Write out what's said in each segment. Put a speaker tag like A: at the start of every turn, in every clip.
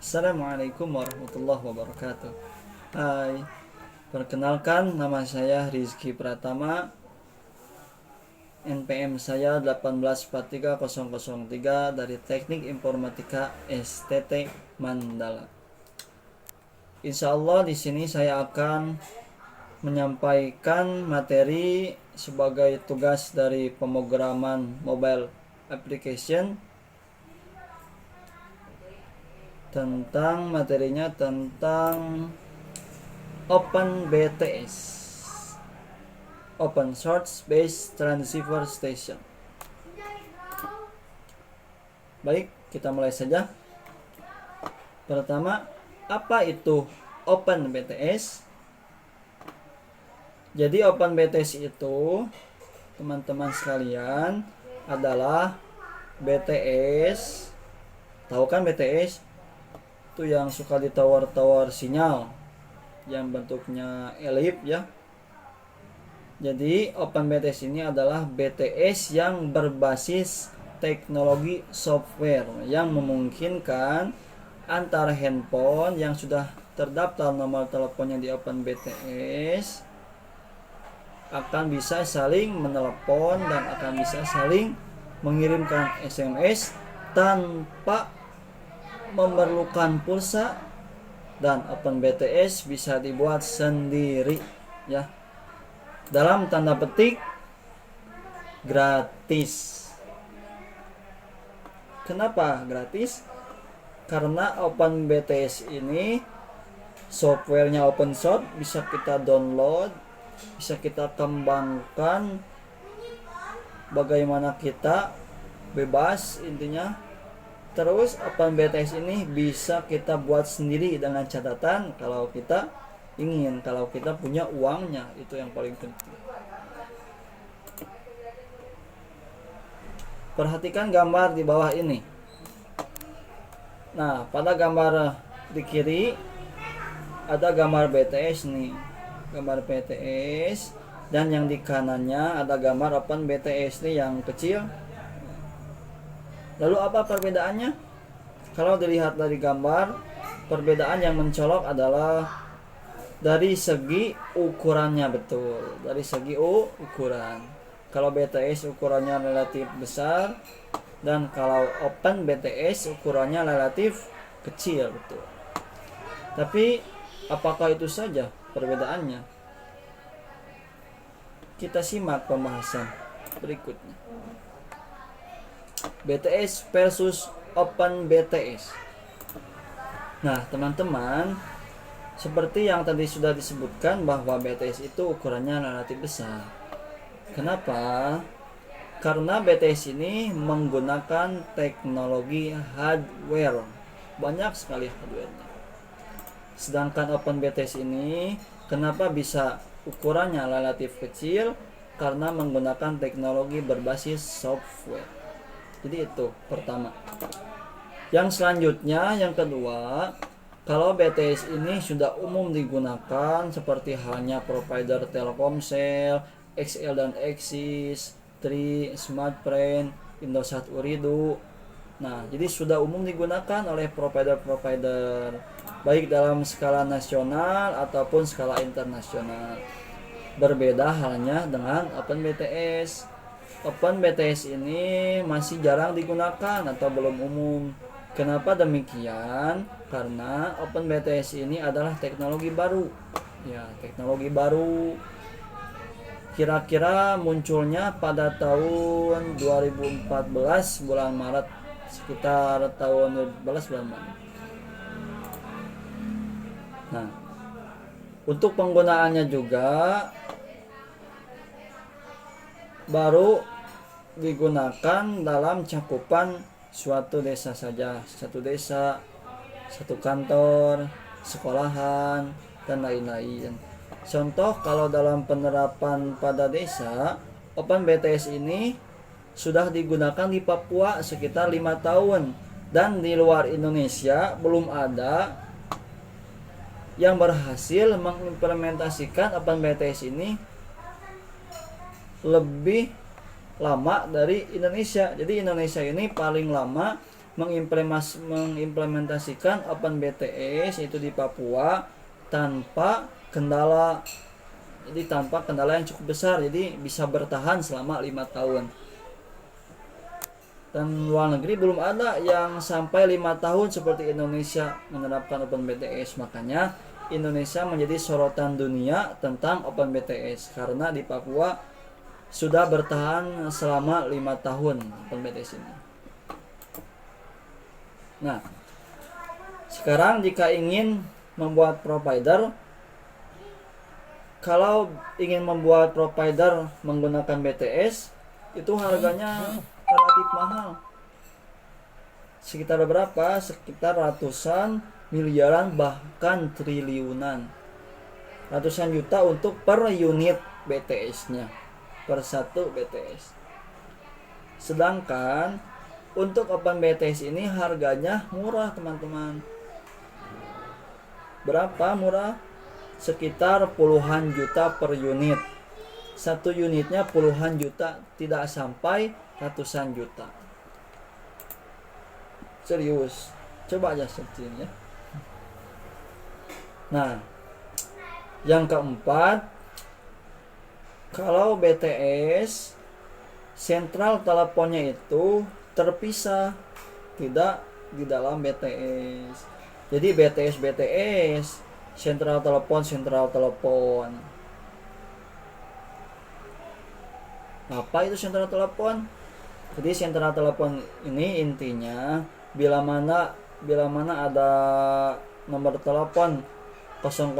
A: Assalamualaikum warahmatullahi wabarakatuh. Hai, perkenalkan nama saya Rizky Pratama. NPM saya 1843003 dari Teknik Informatika STT Mandala. Insya Allah di sini saya akan menyampaikan materi sebagai tugas dari pemrograman mobile application tentang materinya tentang OpenBTS, Open Source Based Transceiver Station. Baik, kita mulai saja. Pertama, apa itu OpenBTS? Jadi OpenBTS itu, teman-teman sekalian, adalah BTS. Tahu kan BTS? Itu yang suka ditawar-tawar sinyal yang bentuknya elip ya. Jadi OpenBTS ini adalah BTS yang berbasis teknologi software yang memungkinkan antara handphone yang sudah terdaftar nomor teleponnya di OpenBTS akan bisa saling menelepon dan akan bisa saling mengirimkan SMS tanpa memerlukan pulsa, dan OpenBTS bisa dibuat sendiri ya, dalam tanda petik gratis. Kenapa gratis? Karena OpenBTS ini softwarenya open source, bisa kita download, bisa kita kembangkan bagaimana kita bebas intinya. Terus OpenBTS ini bisa kita buat sendiri dengan catatan kalau kita ingin, kalau kita punya uangnya, itu yang paling penting. Perhatikan gambar di bawah ini. Nah, pada gambar di kiri ada gambar BTS nih, gambar BTS, dan yang di kanannya ada gambar OpenBTS nih yang kecil. Lalu apa perbedaannya? Kalau dilihat dari gambar, perbedaan yang mencolok adalah dari segi ukurannya, betul. Dari segi ukuran. Kalau BTS ukurannya relatif besar, dan kalau OpenBTS ukurannya relatif kecil, betul. Tapi apakah itu saja perbedaannya? Kita simak pembahasan berikutnya. BTS versus OpenBTS. Nah, teman-teman, seperti yang tadi sudah disebutkan bahwa BTS itu ukurannya relatif besar. Kenapa? Karena BTS ini menggunakan teknologi hardware. Banyak sekali hardware-nya. Sedangkan OpenBTS ini kenapa bisa ukurannya relatif kecil? Karena menggunakan teknologi berbasis software. Jadi itu pertama. Yang selanjutnya, yang kedua, kalau BTS ini sudah umum digunakan seperti halnya provider Telkomsel, XL dan Axis, Tri, Smartfren, Indosat Uridu. Nah, jadi sudah umum digunakan oleh provider-provider baik dalam skala nasional ataupun skala internasional. Berbeda halnya dengan OpenBTS. OpenBTS ini masih jarang digunakan atau belum umum. Kenapa demikian? Karena OpenBTS ini adalah teknologi baru. Ya, teknologi baru. Kira-kira munculnya pada tahun 2014 bulan Maret, sekitar tahun 2014 bulan Maret. Nah, untuk penggunaannya juga baru digunakan dalam cakupan suatu desa saja, satu desa, satu kantor, sekolahan, dan lain-lain. Contoh, kalau dalam penerapan pada desa, OpenBTS ini sudah digunakan di Papua sekitar 5 tahun, dan di luar Indonesia belum ada yang berhasil mengimplementasikan OpenBTS ini lebih lama dari Indonesia. Jadi Indonesia ini paling lama mengimplementasikan Open BTS itu di Papua tanpa kendala. Jadi tanpa kendala yang cukup besar, jadi bisa bertahan selama 5 tahun. Dan luar negeri belum ada yang sampai 5 tahun seperti Indonesia menerapkan Open BTS. Makanya Indonesia menjadi sorotan dunia tentang Open BTS karena di Papua sudah bertahan selama 5 tahun Open BTS ini. Nah, sekarang jika ingin membuat provider, kalau ingin membuat provider menggunakan BTS, itu harganya relatif mahal. Sekitar berapa? Sekitar ratusan miliaran bahkan triliunan. Ratusan juta untuk per unit BTS-nya, per satu BTS. Sedangkan untuk Open BTS ini harganya murah, teman-teman. Berapa murah? Sekitar puluhan juta per unit. Satu unitnya puluhan juta, tidak sampai ratusan juta. Serius, coba aja searching ya. Nah, yang keempat, kalau BTS sentral teleponnya itu terpisah, tidak di dalam BTS. Jadi BTS sentral telepon. Apa itu sentral telepon? Jadi sentral telepon ini intinya bila mana ada nomor telepon 001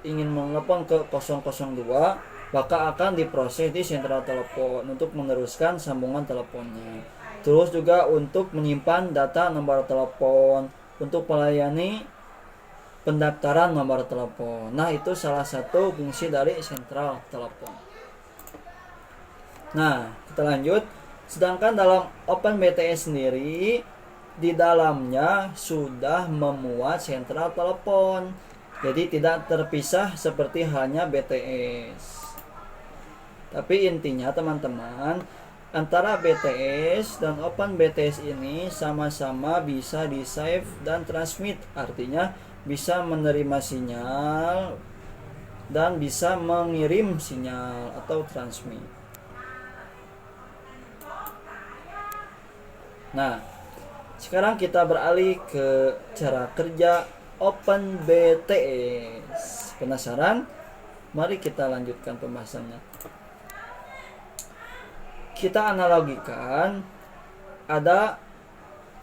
A: ingin menelepon ke 002, maka akan diproses di sentral telepon untuk meneruskan sambungan teleponnya. Terus juga untuk menyimpan data nomor telepon, untuk melayani pendaftaran nomor telepon. Nah, itu salah satu fungsi dari sentral telepon. Nah, kita lanjut. Sedangkan dalam Open BTS sendiri, di dalamnya sudah memuat sentral telepon. Jadi tidak terpisah seperti hanya BTS. Tapi intinya teman-teman, antara BTS dan Open BTS ini sama-sama bisa di-save dan transmit. Artinya bisa menerima sinyal dan bisa mengirim sinyal atau transmit. Nah, sekarang kita beralih ke cara kerja Open BTS. Penasaran? Mari kita lanjutkan pembahasannya. Kita analogikan ada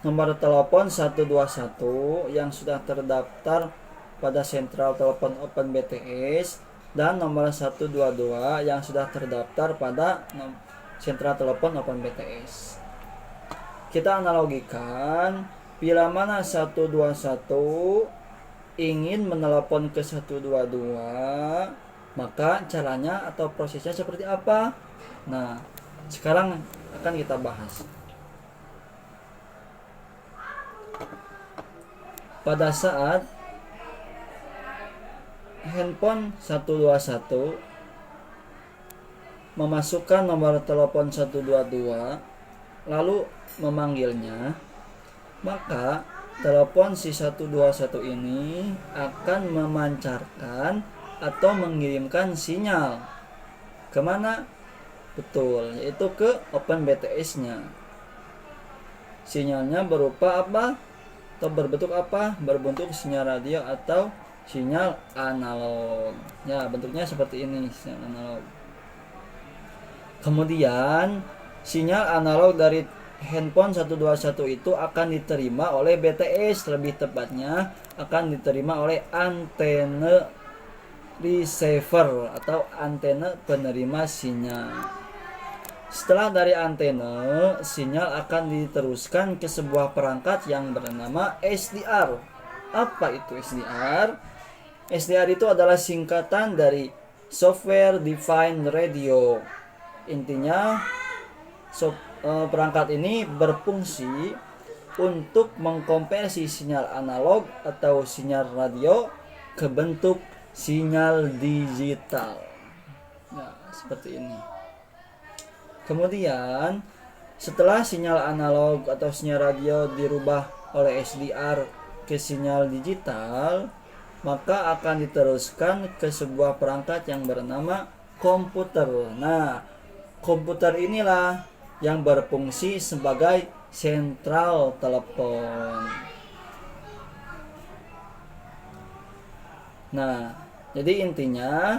A: nomor telepon 121 yang sudah terdaftar pada sentral telepon Open BTS dan nomor 122 yang sudah terdaftar pada sentral telepon Open BTS. Kita analogikan bila mana 121 ingin menelepon ke 122, maka caranya atau prosesnya seperti apa? Nah, sekarang akan kita bahas. Pada saat handphone 121 memasukkan nomor telepon 122 lalu memanggilnya, maka telepon si 121 ini akan memancarkan atau mengirimkan sinyal kemana? Betul, yaitu ke Open BTS-nya. Sinyalnya berupa apa? Atau berbentuk apa? Berbentuk sinyal radio atau sinyal analog. Ya, bentuknya seperti ini, sinyal analog. Kemudian sinyal analog dari handphone 121 itu akan diterima oleh BTS, lebih tepatnya akan diterima oleh antena receiver atau antena penerima sinyal. Setelah dari antena, sinyal akan diteruskan ke sebuah perangkat yang bernama SDR. Apa itu SDR? SDR itu adalah singkatan dari Software Defined Radio. Intinya perangkat ini berfungsi untuk mengkonversi sinyal analog atau sinyal radio ke bentuk sinyal digital. Nah, seperti ini. Kemudian Setelah sinyal analog atau sinyal radio dirubah oleh SDR ke sinyal digital, maka akan diteruskan ke sebuah perangkat yang bernama komputer. Nah, komputer inilah yang berfungsi sebagai sentral telepon. Nah, jadi intinya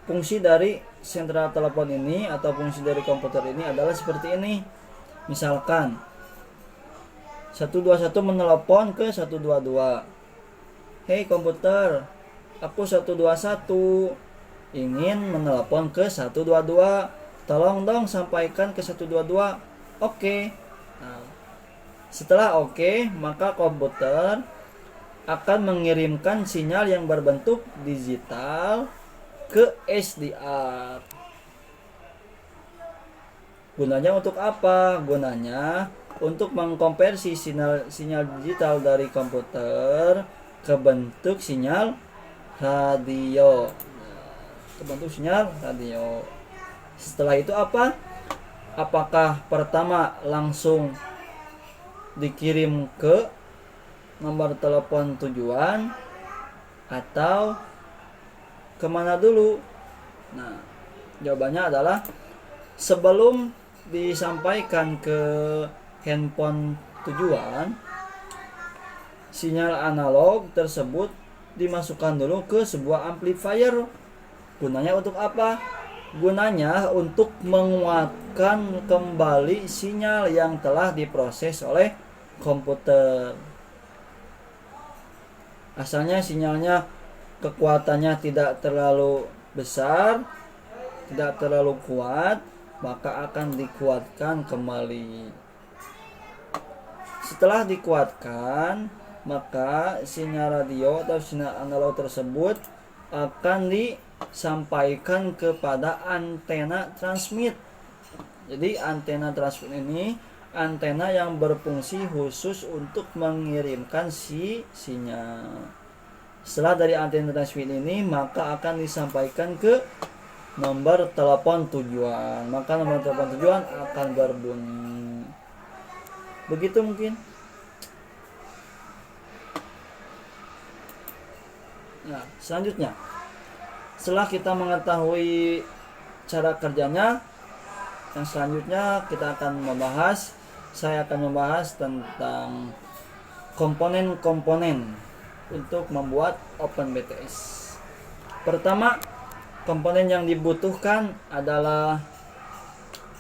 A: fungsi dari sentral telepon ini atau fungsi dari komputer ini adalah seperti ini. Misalkan 121 menelepon ke 122. Hei komputer, aku 121 ingin menelepon ke 122. Tolong dong sampaikan ke 122. Oke. Nah, setelah oke, maka komputer akan mengirimkan sinyal yang berbentuk digital ke SDR. Gunanya untuk apa? Gunanya untuk mengkonversi sinyal digital dari komputer ke bentuk sinyal radio. Ke bentuk sinyal radio. Setelah itu apa? Apakah pertama langsung dikirim ke nomor telepon tujuan atau kemana dulu? Nah, jawabannya adalah sebelum disampaikan ke handphone tujuan, sinyal analog tersebut dimasukkan dulu ke sebuah amplifier. Gunanya untuk apa? Gunanya untuk menguatkan kembali sinyal yang telah diproses oleh komputer. Asalnya sinyalnya kekuatannya tidak terlalu besar, tidak terlalu kuat, maka akan dikuatkan kembali. Setelah dikuatkan, maka sinyal radio atau sinyal analog tersebut akan disampaikan kepada antena transmit. Jadi antena transmit ini antena yang berfungsi khusus untuk mengirimkan sinyal. Setelah dari antena transmit ini, maka akan disampaikan ke nomor telepon tujuan. Maka nomor telepon tujuan akan berbunyi. Begitu mungkin. Nah, selanjutnya, setelah kita mengetahui cara kerjanya, yang selanjutnya saya akan membahas tentang komponen-komponen untuk membuat OpenBTS. Pertama, komponen yang dibutuhkan adalah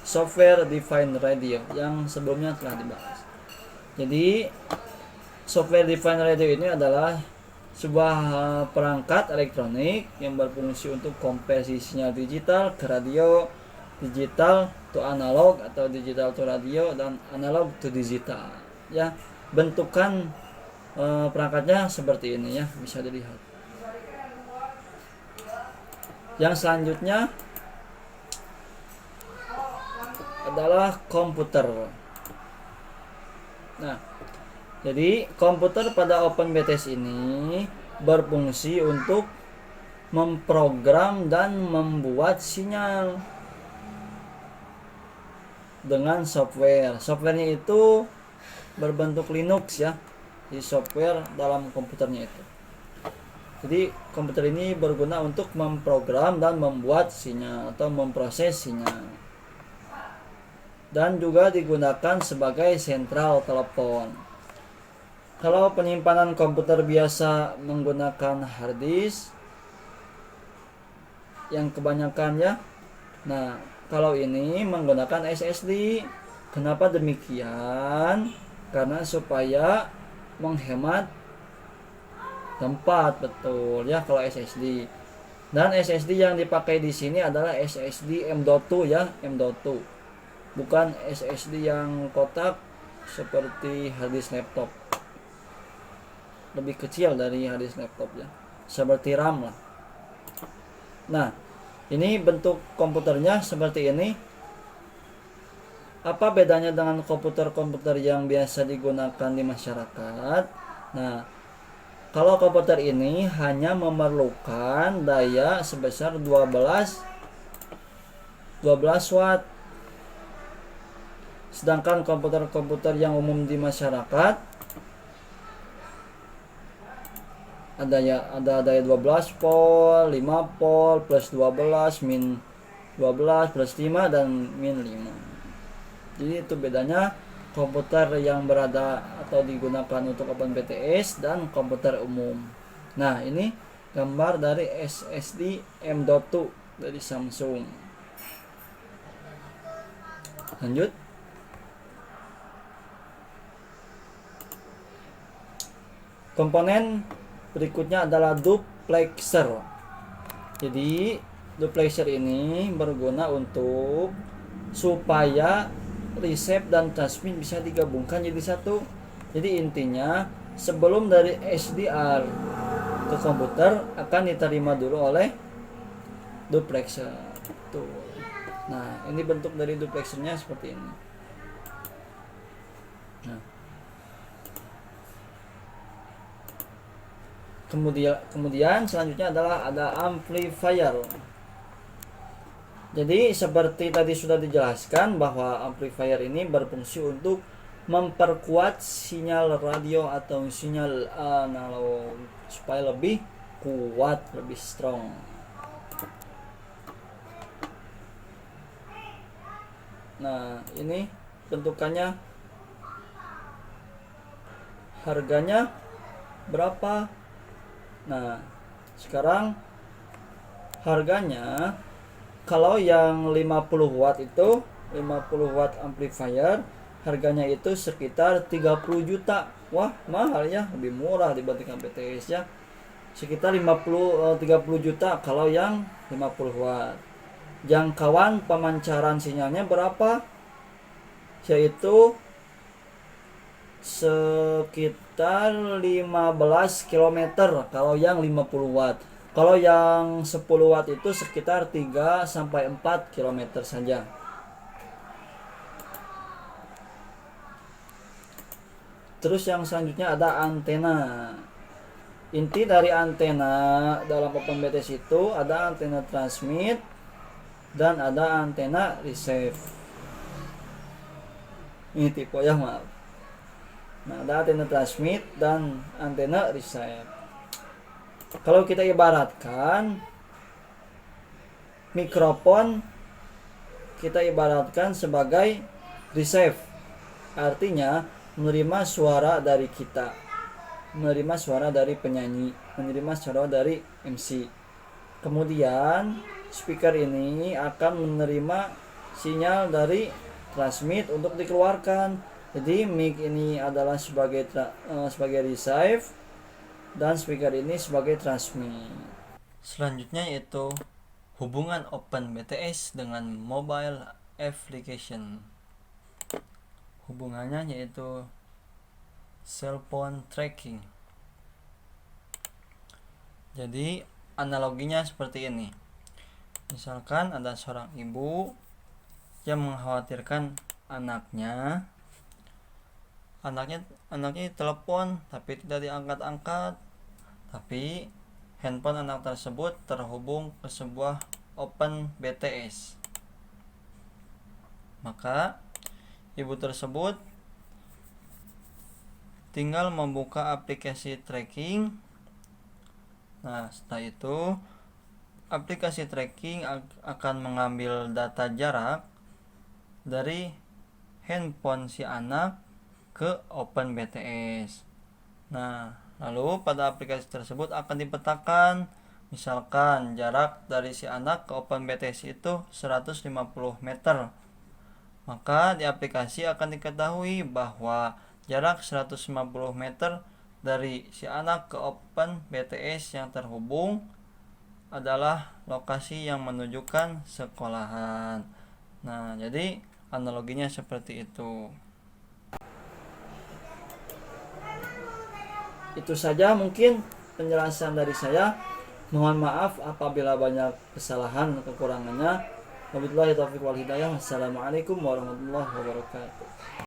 A: software defined radio yang sebelumnya telah dibahas. Jadi, software defined radio ini adalah sebuah perangkat elektronik yang berfungsi untuk konversi sinyal digital ke radio, digital to analog atau digital to radio, dan analog to digital. Ya, bentukan perangkatnya seperti ini ya, bisa dilihat. Yang selanjutnya adalah komputer. Nah, jadi komputer pada OpenBTS ini berfungsi untuk memprogram dan membuat sinyal dengan software. Softwarenya itu berbentuk Linux ya, di software dalam komputernya itu. Jadi komputer ini berguna untuk memprogram dan membuat sinyal atau memproses sinyal, dan juga digunakan sebagai sentral telepon. Kalau penyimpanan komputer biasa menggunakan hard disk yang kebanyakan ya. Nah, kalau ini menggunakan SSD. Kenapa demikian? Karena supaya menghemat tempat, betul ya kalau SSD. Dan SSD yang dipakai di sini adalah SSD M.2 ya, M.2. Bukan SSD yang kotak seperti harddisk laptop. Lebih kecil dari harddisk laptop ya, seperti RAM lah. Nah, ini bentuk komputernya seperti ini. Apa bedanya dengan komputer-komputer yang biasa digunakan di masyarakat? Nah, kalau komputer ini hanya memerlukan daya sebesar 12 12 watt. Sedangkan komputer-komputer yang umum di masyarakat ada daya 12 volt, 5 volt, plus 12, min 12, plus 5, dan min 5. Jadi itu bedanya komputer yang berada atau digunakan untuk OpenBTS dan komputer umum. Nah, ini gambar dari SSD M.2 dari Samsung. Lanjut. Komponen berikutnya adalah duplexer. Jadi duplexer ini berguna untuk supaya receive dan transmit bisa digabungkan jadi satu. Jadi intinya sebelum dari SDR ke komputer akan diterima dulu oleh duplexer. Tuh. Nah, ini bentuk dari duplexernya seperti ini. Nah, kemudian selanjutnya adalah ada amplifier. Jadi seperti tadi sudah dijelaskan bahwa amplifier ini berfungsi untuk memperkuat sinyal radio atau sinyal analog supaya lebih kuat, lebih strong. Nah, ini bentukannya, harganya berapa? Nah, sekarang harganya kalau yang 50 watt itu 50 watt amplifier harganya itu sekitar 30 juta. Wah, mahal ya, lebih murah dibandingkan BTS ya. Sekitar 30 juta kalau yang 50 watt. Jangkauan pemancaran sinyalnya berapa? Yaitu sekitar 15 km kalau yang 50 watt. Kalau yang 10 watt itu sekitar 3 sampai 4 km saja. Terus yang selanjutnya ada antena. Inti dari antena dalam OpenBTS itu ada antena transmit dan ada antena receive. Ini tipe ya, maaf. Nah, ada antena transmit dan antena receive. Kalau kita ibaratkan mikrofon, kita ibaratkan sebagai receive. Artinya menerima suara dari kita, menerima suara dari penyanyi, menerima suara dari MC. Kemudian speaker ini akan menerima sinyal dari transmit untuk dikeluarkan. Jadi mic ini adalah sebagai receive dan speaker ini sebagai transmit. Selanjutnya yaitu hubungan OpenBTS dengan mobile application. Hubungannya yaitu cellphone tracking. Jadi analoginya seperti ini. Misalkan ada seorang ibu yang mengkhawatirkan anaknya telepon tapi tidak diangkat-angkat, tapi handphone anak tersebut terhubung ke sebuah OpenBTS. Maka ibu tersebut tinggal membuka aplikasi tracking. Nah, setelah itu aplikasi tracking akan mengambil data jarak dari handphone si anak ke OpenBTS. Nah, lalu pada aplikasi tersebut akan dipetakan, misalkan jarak dari si anak ke OpenBTS itu 150 meter. Maka di aplikasi akan diketahui bahwa jarak 150 meter dari si anak ke OpenBTS yang terhubung adalah lokasi yang menunjukkan sekolahan. Nah, jadi analoginya seperti itu. Itu saja mungkin penjelasan dari saya. Mohon maaf apabila banyak kesalahan atau kekurangannya. Wabillahi taufiq wal hidayah. Wassalamualaikum warahmatullahi wabarakatuh.